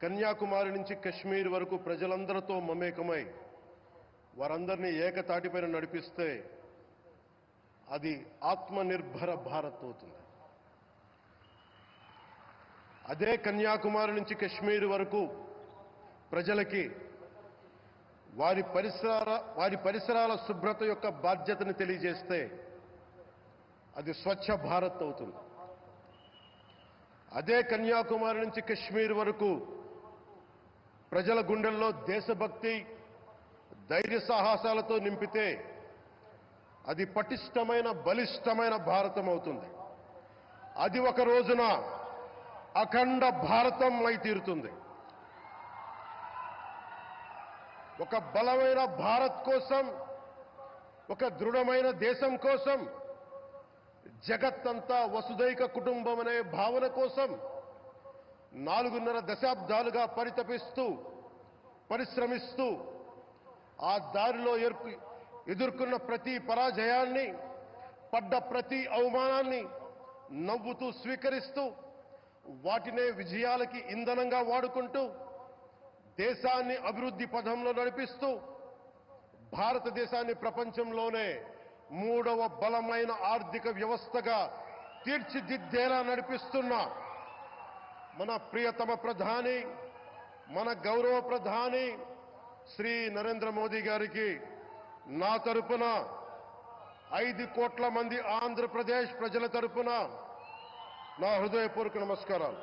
కన్యాకుమారి నుంచి కశ్మీర్ వరకు ప్రజలందరితో మమేకమై వారందరినీ ఏకతాటిపైన నడిపిస్తే అది ఆత్మనిర్భర భారత్ అవుతుంది. అదే కన్యాకుమారి నుంచి కశ్మీర్ వరకు ప్రజలకి వారి పరిసరాల శుభ్రత యొక్క బాధ్యతను తెలియజేస్తే అది స్వచ్ఛ భారత్ అవుతుంది. అదే కన్యాకుమారి నుంచి కశ్మీర్ వరకు ప్రజల గుండెల్లో దేశభక్తి, ధైర్య సాహసాలతో నింపితే అది పటిష్టమైన, బలిష్టమైన భారతం అవుతుంది. అది ఒక రోజున అఖండ భారతం అయి తీరుతుంది. ఒక బలమైన భారత్ కోసం, ఒక దృఢమైన దేశం కోసం, జగత్తంతా వసుదైక కుటుంబం అనే భావన కోసం 4.5 దశాబ్దాలుగా పరితపిస్తూ, పరిశ్రమిస్తూ ఆ దారిలో ఎదుర్కొన్న ప్రతి పరాజయాన్ని, పడ్డ ప్రతి అవమానాన్ని నవ్వుతూ స్వీకరిస్తూ, వాటినే విజయాలకి ఇంధనంగా వాడుకుంటూ, దేశాన్ని అభివృద్ధి పథంలో నడిపిస్తూ, భారతదేశాన్ని ప్రపంచంలోనే 3వ బలమైన ఆర్థిక వ్యవస్థగా తీర్చిదిద్దేలా నడిపిస్తున్న మన ప్రియతమ ప్రధాని, మన గౌరవ ప్రధాని శ్రీ నరేంద్ర మోదీ గారికి నా తరపున 5 కోట్ల మంది ఆంధ్రప్రదేశ్ ప్రజల తరపున నా హృదయపూర్వక నమస్కారాలు.